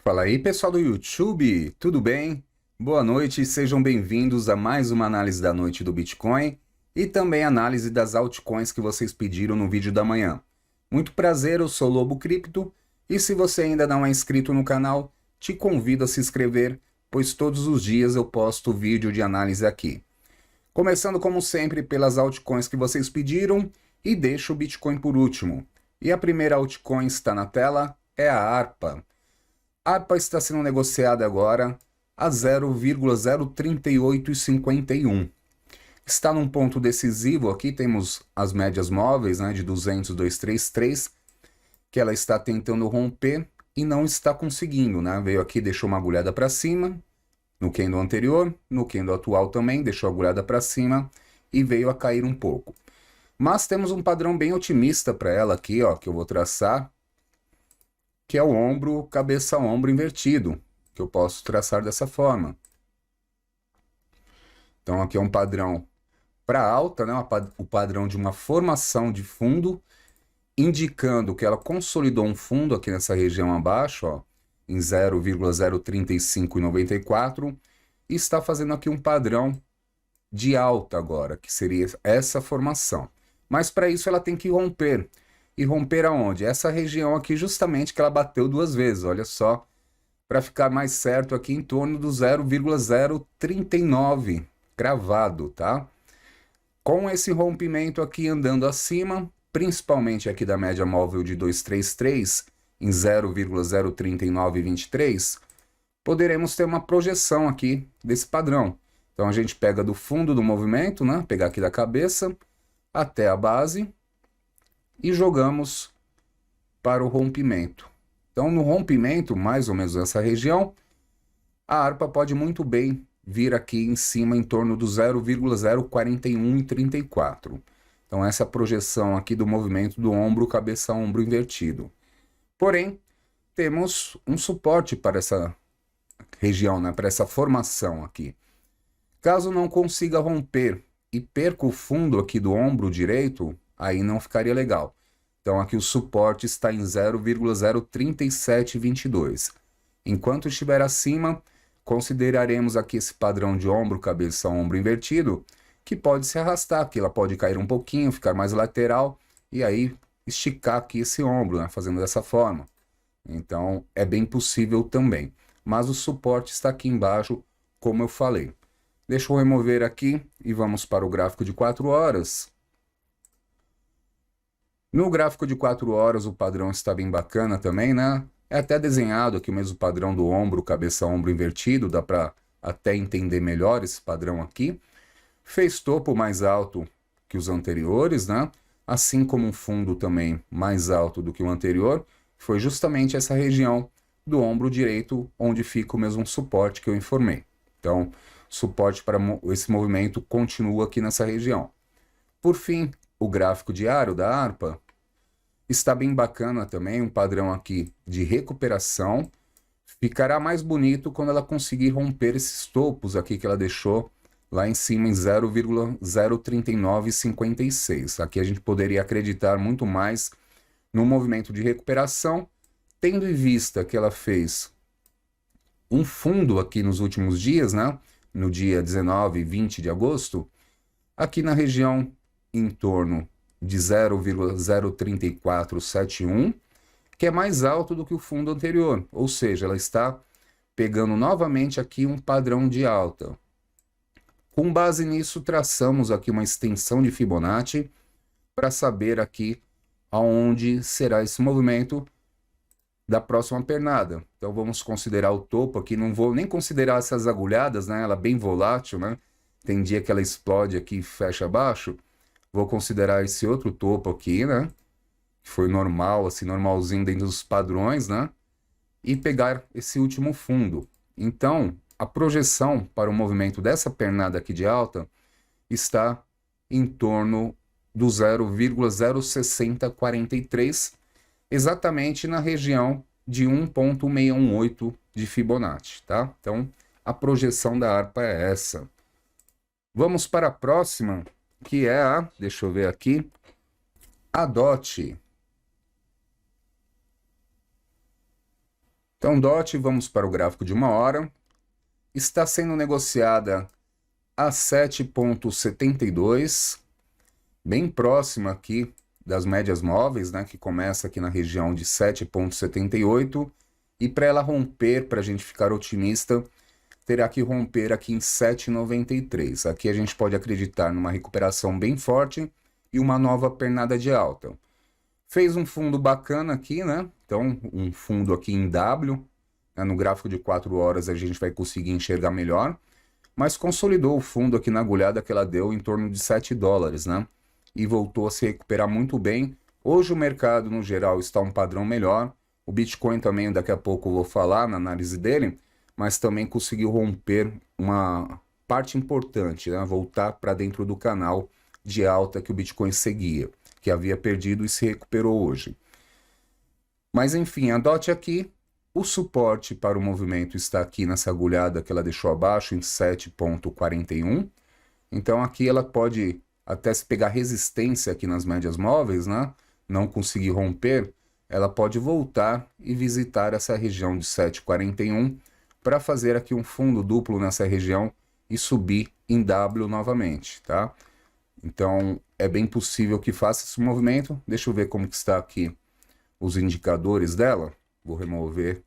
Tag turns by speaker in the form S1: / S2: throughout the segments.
S1: Fala aí, pessoal do YouTube, tudo bem? Boa noite, sejam bem-vindos a mais uma análise da noite do Bitcoin e também análise das altcoins que vocês pediram no vídeo da manhã. Muito prazer, eu sou Lobo Cripto e se você ainda não é inscrito no canal, te convido a se inscrever, pois todos os dias eu posto vídeo de análise aqui. Começando como sempre pelas altcoins que vocês pediram e deixo o Bitcoin por último. E a primeira altcoin está na tela, é a ARPA. A ARPA está sendo negociada agora a 0,03851. Está num ponto decisivo, aqui temos as médias móveis, né, de 200, 233, que ela está tentando romper e não está conseguindo, né? Veio aqui, deixou uma agulhada para cima, no candle anterior, no candle atual também, deixou a agulhada para cima e veio a cair um pouco. Mas temos um padrão bem otimista para ela aqui, ó, que eu vou traçar, que é o ombro, cabeça-ombro invertido, que eu posso traçar dessa forma. Então aqui é um padrão para alta, né? O padrão de uma formação de fundo, indicando que ela consolidou um fundo aqui nessa região abaixo, ó, em 0,03594, e está fazendo aqui um padrão de alta agora, que seria essa formação. Mas para isso ela tem que romper. E romper aonde? Essa região aqui justamente que ela bateu duas vezes, olha só, para ficar mais certo aqui em torno do 0,039 cravado, tá? Com esse rompimento aqui andando acima, principalmente aqui da média móvel de 233 em 0,03923, poderemos ter uma projeção aqui desse padrão. Então a gente pega do fundo do movimento, né? Pegar aqui da cabeça até a base e jogamos para o rompimento. Então, no rompimento, mais ou menos nessa região, a ARPA pode muito bem vir aqui em cima em torno do 0,04134. Então, essa projeção aqui do movimento do ombro, cabeça-ombro invertido. Porém, temos um suporte para essa região, né, para essa formação aqui. Caso não consiga romper e perca o fundo aqui do ombro direito, aí não ficaria legal. Então aqui o suporte está em 0,03722. Enquanto estiver acima, consideraremos aqui esse padrão de ombro, cabeça, ombro invertido, que pode se arrastar aqui, ela pode cair um pouquinho, ficar mais lateral, e aí esticar aqui esse ombro, né, fazendo dessa forma. Então é bem possível também. Mas o suporte está aqui embaixo, como eu falei. Deixa eu remover aqui e vamos para o gráfico de 4 horas. No gráfico de 4 horas o padrão está bem bacana também, né? É até desenhado aqui o mesmo padrão do ombro, cabeça-ombro invertido, dá para até entender melhor esse padrão aqui. Fez topo mais alto que os anteriores, né? Assim como um fundo também mais alto do que o anterior, foi justamente essa região do ombro direito onde fica o mesmo suporte que eu informei. Então, suporte para esse movimento continua aqui nessa região. Por fim, o gráfico diário da ARPA está bem bacana também, um padrão aqui de recuperação. Ficará mais bonito quando ela conseguir romper esses topos aqui que ela deixou lá em cima em 0,03956. Aqui a gente poderia acreditar muito mais no movimento de recuperação, tendo em vista que ela fez um fundo aqui nos últimos dias, né? No dia 19 e 20 de agosto, aqui na região em torno de 0,03471, que é mais alto do que o fundo anterior, ou seja, ela está pegando novamente aqui um padrão de alta. Com base nisso, traçamos aqui uma extensão de Fibonacci para saber aqui aonde será esse movimento da próxima pernada. Então vamos considerar o topo aqui, não vou nem considerar essas agulhadas, né? Ela é bem volátil, né? Tem dia que ela explode aqui e fecha abaixo. Vou considerar esse outro topo aqui, né? Que foi normal, assim, normalzinho dentro dos padrões, né? E pegar esse último fundo. Então, a projeção para o movimento dessa pernada aqui de alta está em torno do 0,06043, exatamente na região de 1,618 de Fibonacci, tá? Então, a projeção da ARPA é essa. Vamos para a próxima, que é a, deixa eu ver aqui, a DOT. Então, DOT, vamos para o gráfico de 1 hora. Está sendo negociada a 7,72, bem próxima aqui das médias móveis, né, que começa aqui na região de 7,78, e para ela romper, para a gente ficar otimista, terá que romper aqui em 7,93. Aqui a gente pode acreditar numa recuperação bem forte e uma nova pernada de alta. Fez um fundo bacana aqui, né? Então, um fundo aqui em W, né? No gráfico de 4 horas a gente vai conseguir enxergar melhor, mas consolidou o fundo aqui na agulhada que ela deu em torno de 7 dólares, né? E voltou a se recuperar muito bem. Hoje o mercado, no geral, está um padrão melhor. O Bitcoin também, daqui a pouco eu vou falar na análise dele, mas também conseguiu romper uma parte importante, né? Voltar para dentro do canal de alta que o Bitcoin seguia, que havia perdido e se recuperou hoje. Mas enfim, a DOT aqui, o suporte para o movimento está aqui nessa agulhada que ela deixou abaixo em 7,41. Então aqui ela pode até se pegar resistência aqui nas médias móveis, né? Não conseguir romper, ela pode voltar e visitar essa região de 7,41 para fazer aqui um fundo duplo nessa região e subir em W novamente, tá? Então é bem possível que faça esse movimento. Deixa eu ver como que está aqui os indicadores dela. Vou remover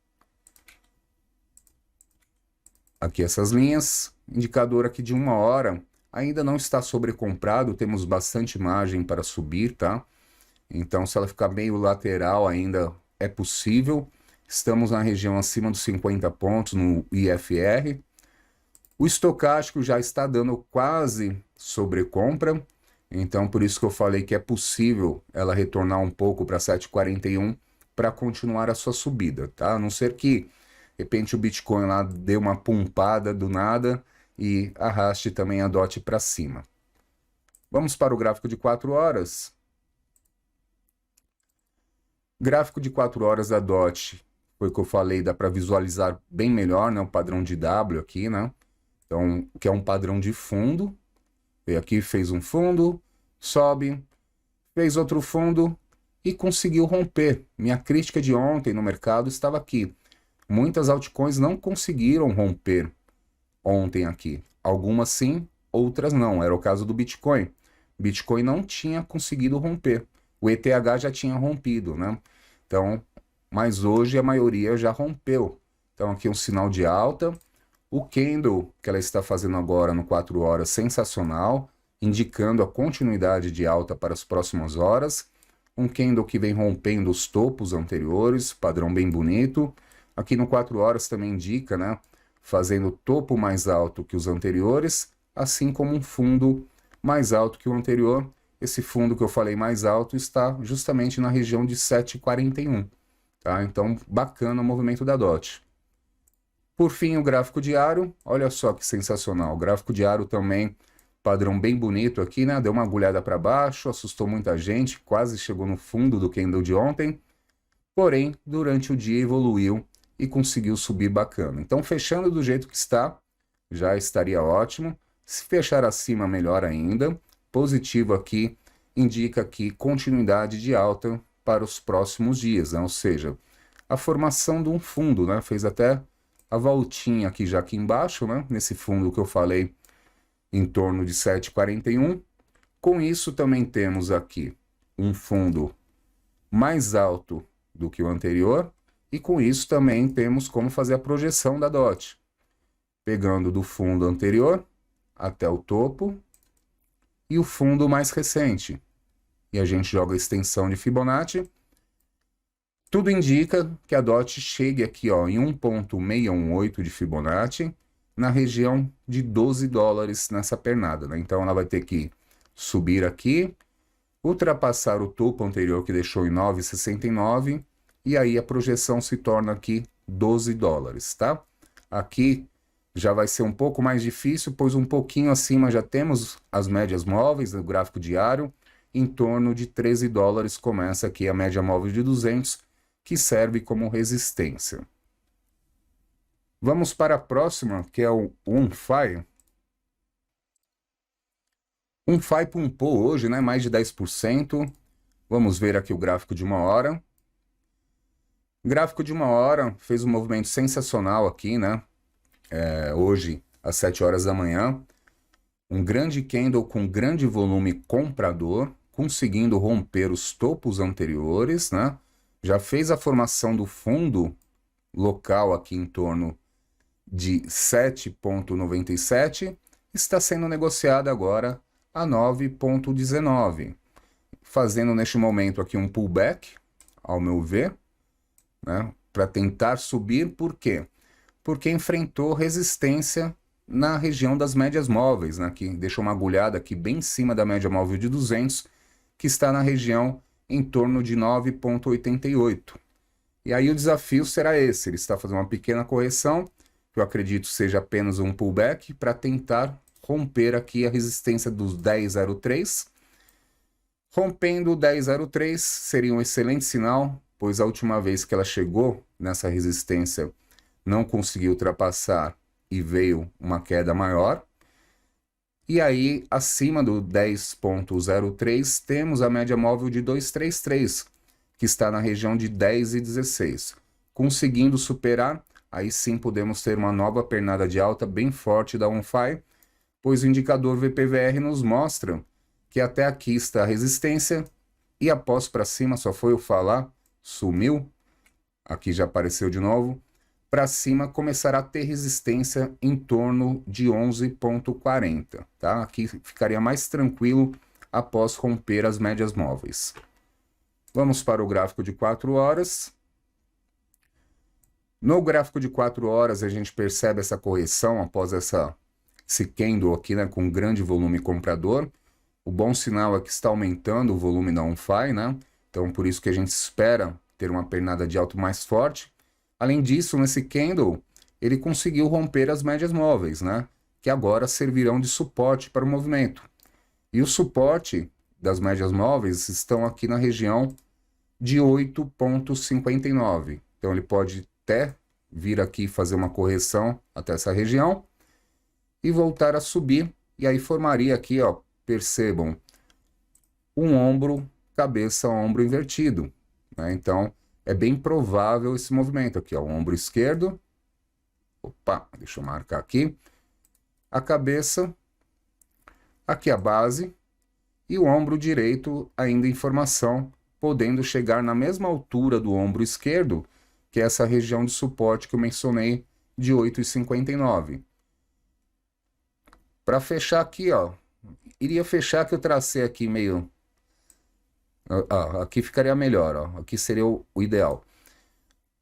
S1: aqui essas linhas. Indicador aqui de 1 hora ainda não está sobrecomprado, temos bastante margem para subir, tá? Então, se ela ficar meio lateral ainda é possível. Estamos na região acima dos 50 pontos no IFR. O estocástico já está dando quase sobrecompra. Então, por isso que eu falei que é possível ela retornar um pouco para 7,41 para continuar a sua subida, tá? A não ser que, de repente, o Bitcoin lá dê uma pumpada do nada e arraste também a DOT para cima. Vamos para o gráfico de 4 horas. Gráfico de 4 horas da DOT, foi o que eu falei, dá para visualizar bem melhor, né? O padrão de W aqui, né? Então, que é um padrão de fundo. Veio aqui, fez um fundo, sobe, fez outro fundo e conseguiu romper. Minha crítica de ontem no mercado estava aqui. Muitas altcoins não conseguiram romper ontem aqui. Algumas sim, outras não. Era o caso do Bitcoin. Bitcoin não tinha conseguido romper. O ETH já tinha rompido, né? Então, mas hoje a maioria já rompeu. Então aqui um sinal de alta. O candle que ela está fazendo agora no 4 horas, sensacional, indicando a continuidade de alta para as próximas horas. Um candle que vem rompendo os topos anteriores, padrão bem bonito. Aqui no 4 horas também indica, né? Fazendo topo mais alto que os anteriores, assim como um fundo mais alto que o anterior. Esse fundo que eu falei mais alto está justamente na região de 7,41. Tá? Então, bacana o movimento da DOT. Por fim, o gráfico diário. Olha só que sensacional. O gráfico diário também, padrão bem bonito aqui, né? Deu uma agulhada para baixo, assustou muita gente, quase chegou no fundo do candle de ontem. Porém, durante o dia evoluiu e conseguiu subir bacana. Então, fechando do jeito que está, já estaria ótimo. Se fechar acima, melhor ainda. Positivo aqui, indica aqui continuidade de alta para os próximos dias, né? Ou seja, a formação de um fundo, né? Fez até a voltinha aqui já aqui embaixo, né? Nesse fundo que eu falei, em torno de 7,41. Com isso também temos aqui um fundo mais alto do que o anterior, e com isso também temos como fazer a projeção da DOT. Pegando do fundo anterior até o topo e o fundo mais recente. E a gente joga a extensão de Fibonacci. Tudo indica que a DOT chegue aqui ó, em 1,618 de Fibonacci, na região de 12 dólares nessa pernada, né? Então ela vai ter que subir aqui, ultrapassar o topo anterior que deixou em 9,69, e aí a projeção se torna aqui 12 dólares, tá? Aqui já vai ser um pouco mais difícil, pois um pouquinho acima já temos as médias móveis do gráfico diário, em torno de 13 dólares começa aqui a média móvel de 200, que serve como resistência. Vamos para a próxima, que é o UNFI. UNFI pumpou hoje, né, mais de 10%. Vamos ver aqui o gráfico de 1 hora. Gráfico de 1 hora fez um movimento sensacional aqui, né? Hoje, às 7 horas da manhã. Um grande candle com grande volume comprador, conseguindo romper os topos anteriores, né? Já fez a formação do fundo local aqui em torno de 7,97, está sendo negociada agora a 9,19, fazendo neste momento aqui um pullback, ao meu ver, né? Para tentar subir, por quê? Porque enfrentou resistência na região das médias móveis, né, que deixou uma agulhada aqui bem em cima da média móvel de 200, que está na região em torno de 9,88. E aí o desafio será esse, ele está fazendo uma pequena correção, que eu acredito seja apenas um pullback, para tentar romper aqui a resistência dos 10,03. Rompendo o 10,03 seria um excelente sinal, pois a última vez que ela chegou nessa resistência não conseguiu ultrapassar e veio uma queda maior. E aí, acima do 10,03, temos a média móvel de 233, que está na região de 10,16. Conseguindo superar, aí sim podemos ter uma nova pernada de alta bem forte da OnFi, pois o indicador VPVR nos mostra que até aqui está a resistência e após para cima, só foi eu falar, sumiu, aqui já apareceu de novo, para cima começará a ter resistência em torno de 11,40, tá? Aqui ficaria mais tranquilo após romper as médias móveis. Vamos para o gráfico de 4 horas. No gráfico de 4 horas a gente percebe essa correção após esse candle aqui, né, com grande volume comprador. O bom sinal é que está aumentando o volume da OnFi, né? Então por isso que a gente espera ter uma pernada de alta mais forte. Além disso, nesse candle, ele conseguiu romper as médias móveis, né? Que agora servirão de suporte para o movimento. E o suporte das médias móveis estão aqui na região de 8,59. Então ele pode até vir aqui fazer uma correção até essa região e voltar a subir. E aí formaria aqui, ó, percebam, um ombro, cabeça, ombro invertido, né? Então é bem provável esse movimento aqui, ó, o ombro esquerdo, opa, deixa eu marcar aqui, a cabeça, aqui a base, e o ombro direito ainda em formação, podendo chegar na mesma altura do ombro esquerdo, que é essa região de suporte que eu mencionei, de 8,59. Para fechar aqui, ó, iria fechar que eu tracei aqui meio... aqui ficaria melhor, ó. Aqui seria o ideal.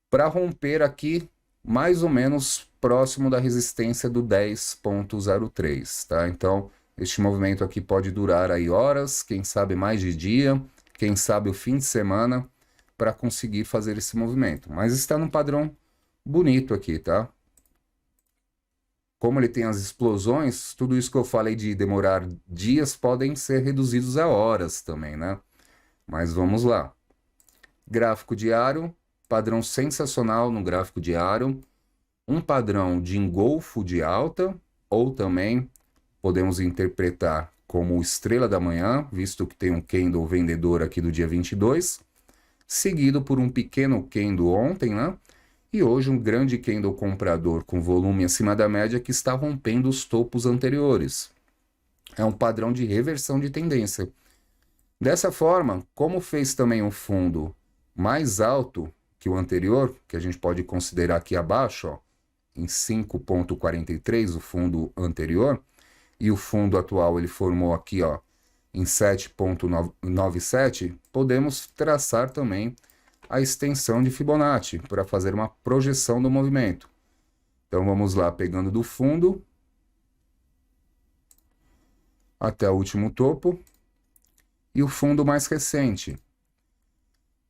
S1: Para romper aqui, mais ou menos próximo da resistência do 10,03, tá? Então, este movimento aqui pode durar aí horas, quem sabe mais de dia, quem sabe o fim de semana, para conseguir fazer esse movimento. Mas está num padrão bonito aqui, tá? Como ele tem as explosões, tudo isso que eu falei de demorar dias podem ser reduzidos a horas também, né? Mas vamos lá. Gráfico diário, padrão sensacional no gráfico diário. Um padrão de engolfo de alta, ou também podemos interpretar como estrela da manhã, visto que tem um candle vendedor aqui do dia 22, seguido por um pequeno candle ontem, né? E hoje um grande candle comprador com volume acima da média que está rompendo os topos anteriores. É um padrão de reversão de tendência. Dessa forma, como fez também um fundo mais alto que o anterior, que a gente pode considerar aqui abaixo, ó, em 5,43 o fundo anterior, e o fundo atual ele formou aqui, ó, em 7,97, podemos traçar também a extensão de Fibonacci para fazer uma projeção do movimento. Então vamos lá, pegando do fundo até o último topo e o fundo mais recente.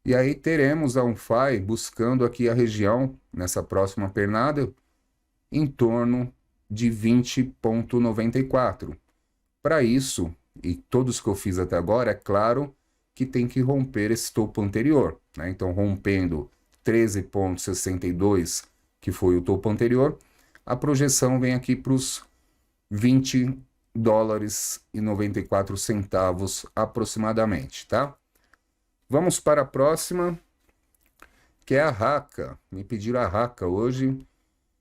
S1: E aí teremos a OnFi buscando aqui a região, nessa próxima pernada, em torno de 20,94. Para isso, e todos que eu fiz até agora, é claro que tem que romper esse topo anterior, né? Então, rompendo 13,62, que foi o topo anterior, a projeção vem aqui para os $20,94 aproximadamente, tá? Vamos para a próxima, que é a Raka. Me pediram a Raka hoje.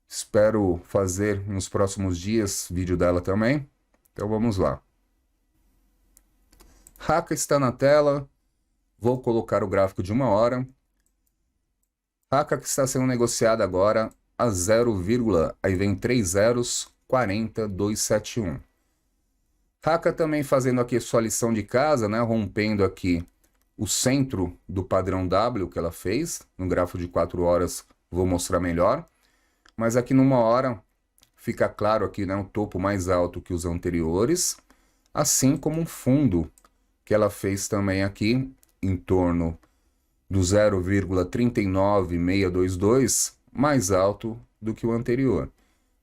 S1: Espero fazer nos próximos dias vídeo dela também. Então vamos lá. Raka está na tela. Vou colocar o gráfico de 1 hora. Raka que está sendo negociada agora a 0, aí vem 3 zeros, 40,271. Raka também fazendo aqui sua lição de casa, né? Rompendo aqui o centro do padrão W que ela fez. No gráfico de 4 horas vou mostrar melhor. Mas aqui numa hora fica claro aqui, né, o topo mais alto que os anteriores, assim como um fundo que ela fez também aqui em torno do 0,39622, mais alto do que o anterior.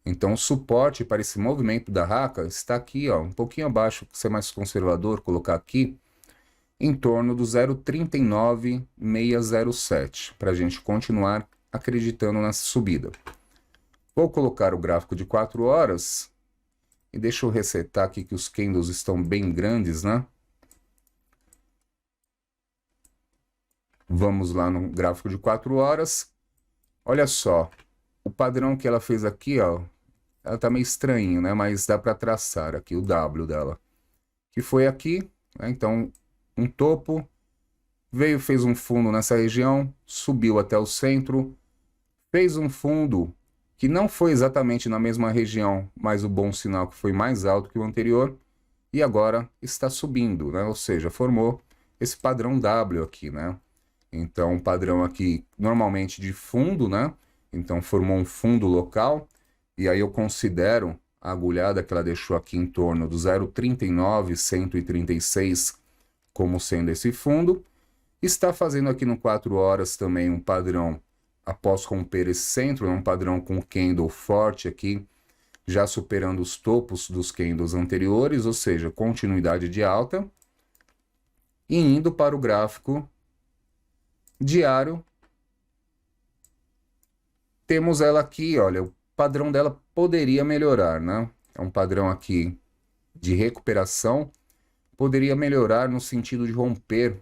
S1: Então o suporte para esse movimento da Raka está aqui, ó, um pouquinho abaixo, ser mais conservador, colocar aqui em torno do 0,39607, para a gente continuar acreditando nessa subida. Vou colocar o gráfico de 4 horas e deixa eu resetar aqui que os candles estão bem grandes, né? Vamos lá no gráfico de 4 horas. Olha só, o padrão que ela fez aqui, ó, ela tá meio estranho, né? Mas dá para traçar aqui o W dela. Que foi aqui, né? Então, um topo, veio, fez um fundo nessa região, subiu até o centro, fez um fundo que não foi exatamente na mesma região, mas o bom sinal que foi mais alto que o anterior, e agora está subindo, né? Ou seja, formou esse padrão W aqui, né? Então, um padrão aqui normalmente de fundo, né? Então, formou um fundo local, e aí eu considero a agulhada que ela deixou aqui em torno do 0,39136 como sendo esse fundo. Está fazendo aqui no 4 horas também um padrão após romper esse centro, é um padrão com candle forte aqui, já superando os topos dos candles anteriores, ou seja, continuidade de alta. E indo para o gráfico diário, temos ela aqui, olha, o padrão dela poderia melhorar, né? É um padrão aqui de recuperação, poderia melhorar no sentido de romper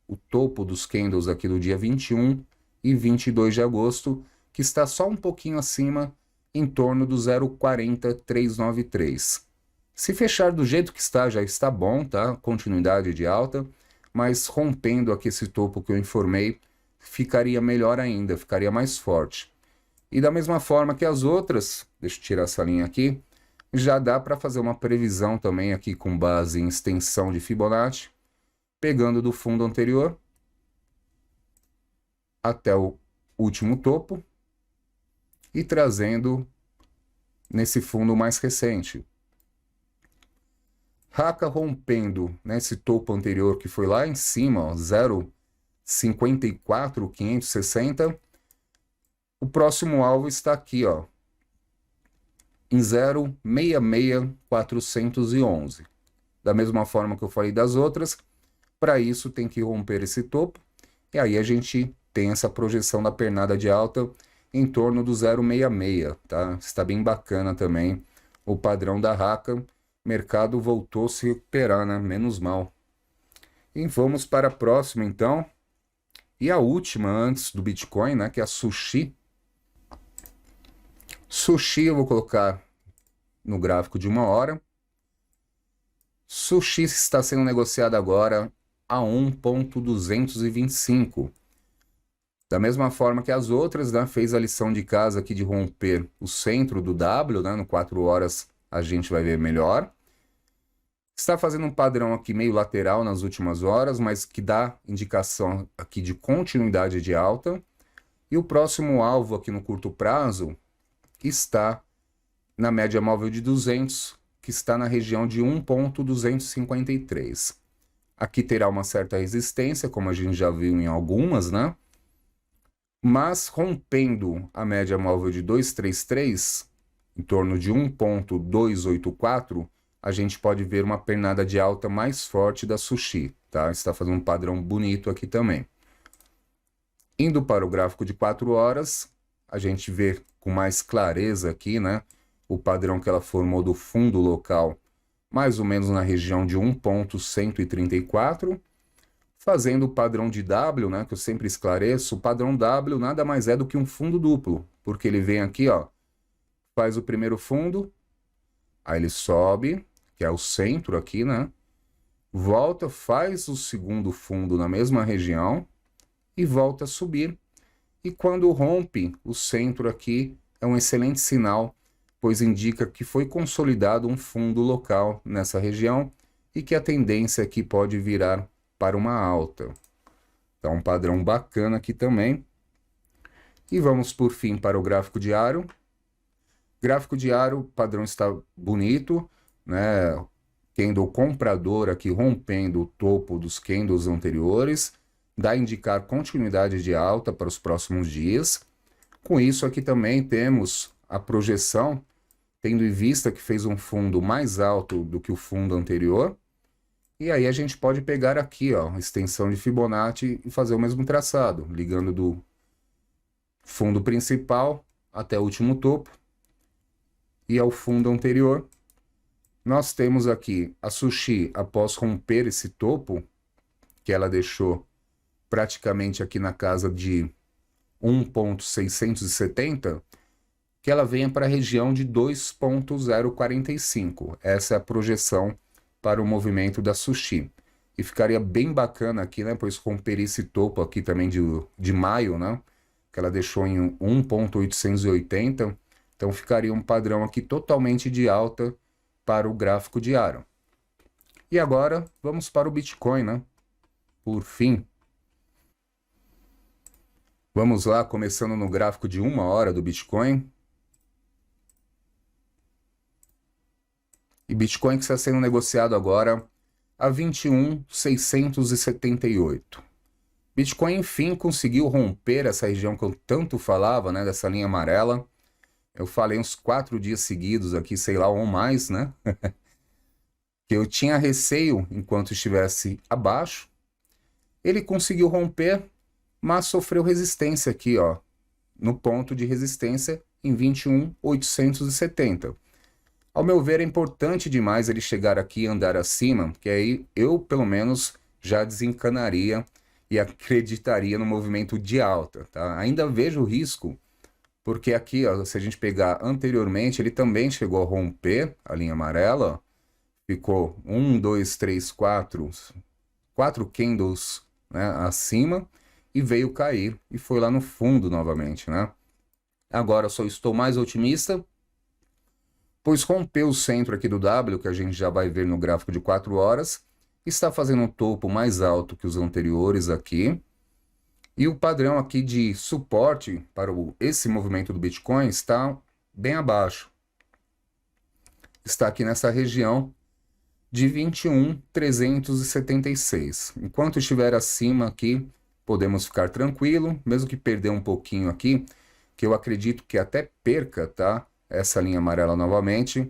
S1: o topo dos candles aqui do dia 21 e 22 de agosto, que está só um pouquinho acima, em torno do 0,40393. Se fechar do jeito que está, já está bom, tá? Continuidade de alta, mas rompendo aqui esse topo que eu informei, ficaria melhor ainda, ficaria mais forte. E da mesma forma que as outras, deixa eu tirar essa linha aqui, já dá para fazer uma previsão também aqui com base em extensão de Fibonacci, pegando do fundo anterior até o último topo e trazendo nesse fundo mais recente. Raka rompendo nesse topo anterior que foi lá em cima, 0,54560. O próximo alvo está aqui, ó, em 0,66411. Da mesma forma que eu falei das outras, para isso tem que romper esse topo, e aí a gente tem essa projeção da pernada de alta em torno do 0,66, tá? Está bem bacana também o padrão da Raka. Mercado voltou a se recuperar, né? Menos mal. E vamos para a próxima, então. E a última antes do Bitcoin, né? Que é a Sushi. Sushi eu vou colocar no gráfico de 1 hora. Sushi está sendo negociado agora a 1,225. Da mesma forma que as outras, né, fez a lição de casa aqui de romper o centro do W, né, no 4 horas a gente vai ver melhor. Está fazendo um padrão aqui meio lateral nas últimas horas, mas que dá indicação aqui de continuidade de alta. E o próximo alvo aqui no curto prazo está na média móvel de 200, que está na região de 1,253. Aqui terá uma certa resistência, como a gente já viu em algumas, né? Mas rompendo a média móvel de 233, em torno de 1,284, a gente pode ver uma pernada de alta mais forte da Sushi, tá? Está fazendo um padrão bonito aqui também. Indo para o gráfico de 4 horas, a gente vê com mais clareza aqui, né? O padrão que ela formou do fundo local, mais ou menos na região de 1,134. fazendo o padrão de W, né, que eu sempre esclareço. O padrão W nada mais é do que um fundo duplo, porque ele vem aqui, ó, faz o primeiro fundo, aí ele sobe, que é o centro aqui, né, volta, faz o segundo fundo na mesma região e volta a subir. E quando rompe o centro aqui, é um excelente sinal, pois indica que foi consolidado um fundo local nessa região e que a tendência aqui pode virar para uma alta. Então, um padrão bacana aqui também. E vamos, por fim, para o gráfico diário. Gráfico diário, o padrão está bonito, né? Candle comprador aqui rompendo o topo dos candles anteriores, dá a indicar continuidade de alta para os próximos dias. Com isso aqui também temos a projeção, tendo em vista que fez um fundo mais alto do que o fundo anterior. E aí a gente pode pegar aqui, ó, extensão de Fibonacci e fazer o mesmo traçado, ligando do fundo principal até o último topo e ao fundo anterior. Nós temos aqui a Sushi, após romper esse topo, que ela deixou praticamente aqui na casa de 1.670, que ela venha para a região de 2.045. Essa é a projeção para o movimento da Sushi. E ficaria bem bacana aqui, né, pois romper esse topo aqui também de maio, né, que ela deixou em 1.880, então ficaria um padrão aqui totalmente de alta para o gráfico diário. E agora vamos para o Bitcoin, né? Por fim, vamos lá, começando no gráfico de 1 hora do Bitcoin. E Bitcoin que está sendo negociado agora a 21.678. Bitcoin, enfim, conseguiu romper essa região que eu tanto falava, né? Dessa linha amarela. Eu falei uns 4 dias seguidos aqui, sei lá, ou mais, né? Que eu tinha receio enquanto estivesse abaixo. Ele conseguiu romper, mas sofreu resistência aqui, ó, no ponto de resistência em 21.870. Ao meu ver, é importante demais ele chegar aqui e andar acima, que aí eu, pelo menos, já desencanaria e acreditaria no movimento de alta, tá? Ainda vejo risco, porque aqui, ó, se a gente pegar anteriormente, ele também chegou a romper a linha amarela, ó, ficou 1, 2, 3, 4 candles, né, acima, e veio cair, e foi lá no fundo novamente, né? Agora só estou mais otimista, pois rompeu o centro aqui do W, que a gente já vai ver no gráfico de 4 horas, está fazendo um topo mais alto que os anteriores aqui, e o padrão aqui de suporte para esse movimento do Bitcoin está bem abaixo. Está aqui nessa região de 21.376. Enquanto estiver acima aqui, podemos ficar tranquilo, mesmo que perder um pouquinho aqui, que eu acredito que até perca, tá? Essa linha amarela novamente,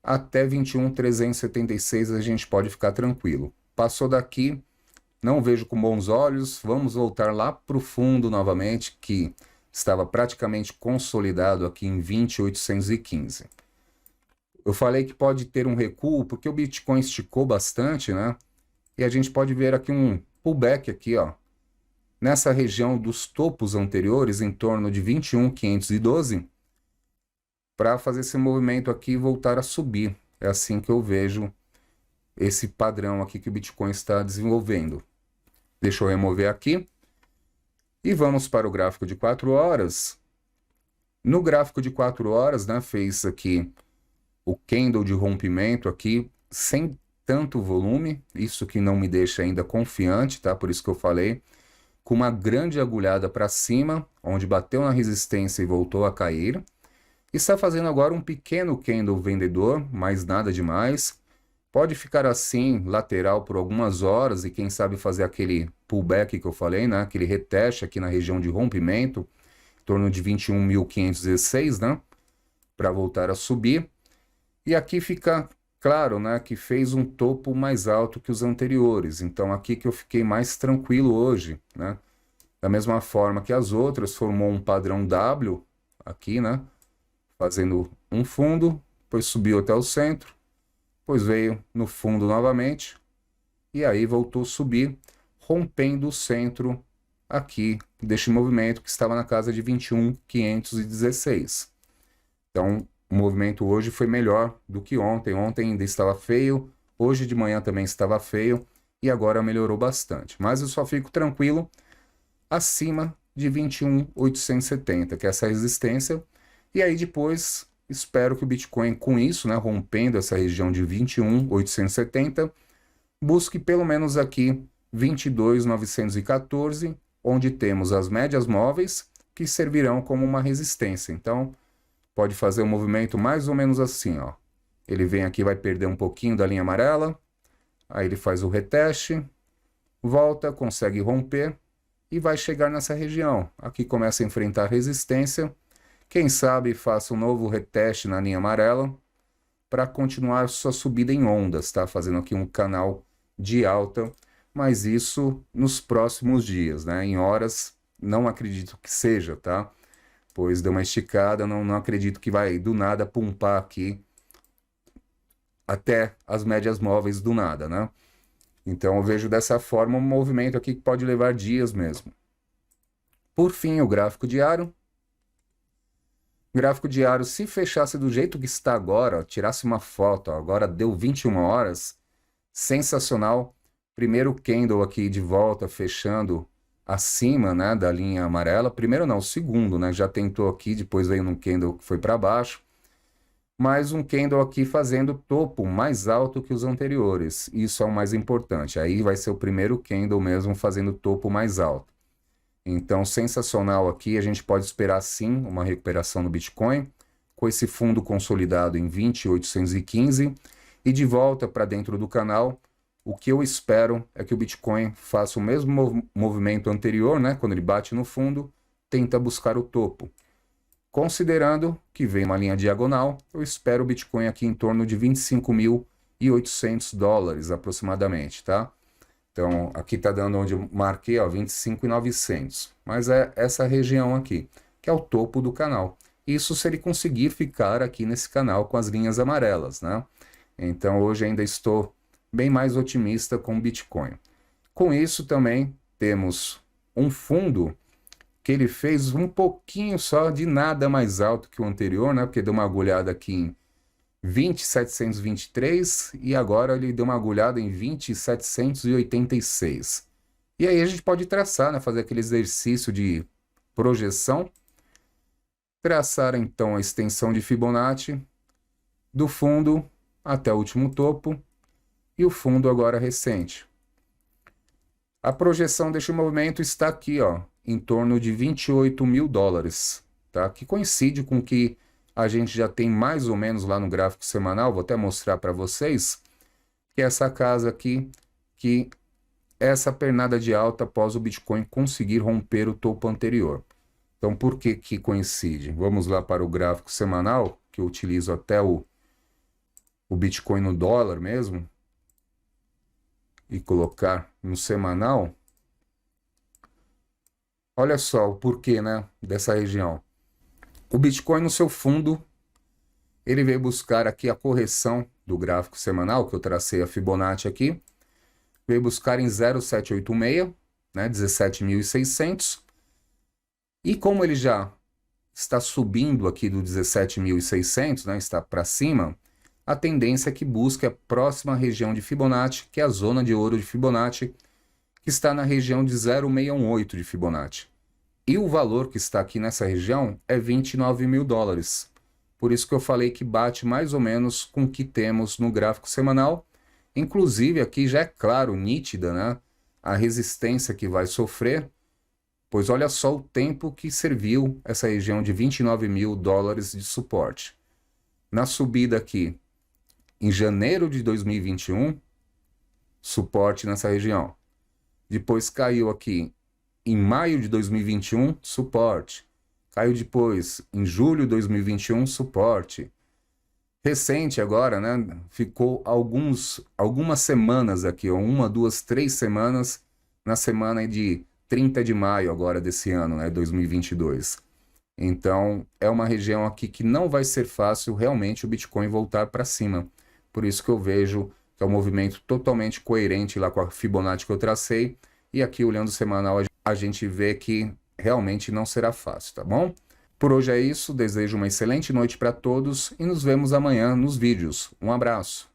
S1: até 21.376 a gente pode ficar tranquilo. Passou daqui, não vejo com bons olhos, vamos voltar lá para o fundo novamente, que estava praticamente consolidado aqui em 20.815. Eu falei que pode ter um recuo, porque o Bitcoin esticou bastante, né? E a gente pode ver aqui um pullback aqui, ó, nessa região dos topos anteriores, em torno de 21.512, para fazer esse movimento aqui e voltar a subir. É assim que eu vejo esse padrão aqui que o Bitcoin está desenvolvendo. Deixa eu remover aqui. E vamos para o gráfico de 4 horas. No gráfico de 4 horas, né, fez aqui o candle de rompimento aqui, sem tanto volume, isso que não me deixa ainda confiante, tá? Por isso que eu falei, com uma grande agulhada para cima, onde bateu na resistência e voltou a cair. Está fazendo agora um pequeno candle vendedor, mas nada demais. Pode ficar assim, lateral, por algumas horas e quem sabe fazer aquele pullback que eu falei, né? Aquele reteste aqui na região de rompimento, em torno de 21.516, né? Para voltar a subir. E aqui fica claro, né, que fez um topo mais alto que os anteriores. Então aqui que eu fiquei mais tranquilo hoje, né? Da mesma forma que as outras, formou um padrão W aqui, né? Fazendo um fundo, depois subiu até o centro, depois veio no fundo novamente, e aí voltou a subir, rompendo o centro aqui deste movimento que estava na casa de 21.516. Então, o movimento hoje foi melhor do que ontem. Ontem ainda estava feio, hoje de manhã também estava feio e agora melhorou bastante. Mas eu só fico tranquilo acima de 21.870, que é essa resistência. E aí depois espero que o Bitcoin com isso, né, rompendo essa região de 21.870, busque pelo menos aqui 22.914, onde temos as médias móveis que servirão como uma resistência. Então, pode fazer um movimento mais ou menos assim, ó. Ele vem aqui, vai perder um pouquinho da linha amarela, aí ele faz o reteste, volta, consegue romper e vai chegar nessa região. Aqui começa a enfrentar resistência. Quem sabe faça um novo reteste na linha amarela para continuar sua subida em ondas, tá? Fazendo aqui um canal de alta, mas isso nos próximos dias, né? Em horas, não acredito que seja, tá? Pois deu uma esticada, não acredito que vai do nada pumpar aqui até as médias móveis do nada, né? Então eu vejo dessa forma um movimento aqui que pode levar dias mesmo. Por fim, o gráfico diário. O gráfico diário, se fechasse do jeito que está agora, ó, tirasse uma foto, ó, agora deu 21 horas, sensacional. Primeiro candle aqui de volta, fechando acima, né, da linha amarela. Primeiro não, o segundo, né, já tentou aqui, depois veio num candle que foi para baixo. Mais um candle aqui fazendo topo mais alto que os anteriores. Isso é o mais importante. Aí vai ser o primeiro candle mesmo fazendo topo mais alto. Então, sensacional aqui. A gente pode esperar sim uma recuperação no Bitcoin, com esse fundo consolidado em 20.815 e de volta para dentro do canal. O que eu espero é que o Bitcoin faça o mesmo movimento anterior, né? Quando ele bate no fundo, tenta buscar o topo. Considerando que vem uma linha diagonal, eu espero o Bitcoin aqui em torno de 25.800 dólares aproximadamente, tá? Então, aqui está dando onde eu marquei, ó, 25.900. Mas é essa região aqui, que é o topo do canal. Isso se ele conseguir ficar aqui nesse canal com as linhas amarelas, né? Então, hoje ainda estou bem mais otimista com o Bitcoin. Com isso também temos um fundo que ele fez um pouquinho só de nada mais alto que o anterior, né? Porque deu uma agulhada aqui em 20.723 e agora ele deu uma agulhada em 20.786. E aí a gente pode traçar, né? Fazer aquele exercício de projeção. Traçar então a extensão de Fibonacci do fundo até o último topo e o fundo agora recente. A projeção deste movimento está aqui, ó, em torno de 28 mil dólares, tá? Que coincide com que a gente já tem mais ou menos lá no gráfico semanal, vou até mostrar para vocês, que é essa casa aqui, que essa pernada de alta após o Bitcoin conseguir romper o topo anterior. Então, por que que coincide? Vamos lá para o gráfico semanal, que eu utilizo até o Bitcoin no dólar mesmo, e colocar no semanal. Olha só o porquê, né, dessa região. O Bitcoin no seu fundo, ele veio buscar aqui a correção do gráfico semanal, que eu tracei a Fibonacci aqui, veio buscar em 0,786, né, 17.600, e como ele já está subindo aqui do 17.600, né, está para cima, a tendência é que busque a próxima região de Fibonacci, que é a zona de ouro de Fibonacci, que está na região de 0,618 de Fibonacci. E o valor que está aqui nessa região é 29 mil dólares. Por isso que eu falei que bate mais ou menos com o que temos no gráfico semanal. Inclusive aqui já é claro, nítida, né, a resistência que vai sofrer, pois olha só o tempo que serviu essa região de 29 mil dólares de suporte. Na subida aqui, em janeiro de 2021, suporte nessa região. Depois caiu aqui em maio de 2021, suporte. Caiu depois em julho de 2021, suporte. Recente agora, né? Ficou algumas semanas aqui, ó, 1, 2, 3 semanas, na semana de 30 de maio agora desse ano, né? 2022. Então, é uma região aqui que não vai ser fácil realmente o Bitcoin voltar para cima. Por isso que eu vejo que é um movimento totalmente coerente lá com a Fibonacci que eu tracei, E aqui, olhando o semanal, a gente vê que realmente não será fácil, tá bom? Por hoje é isso, desejo uma excelente noite para todos e nos vemos amanhã nos vídeos. Um abraço!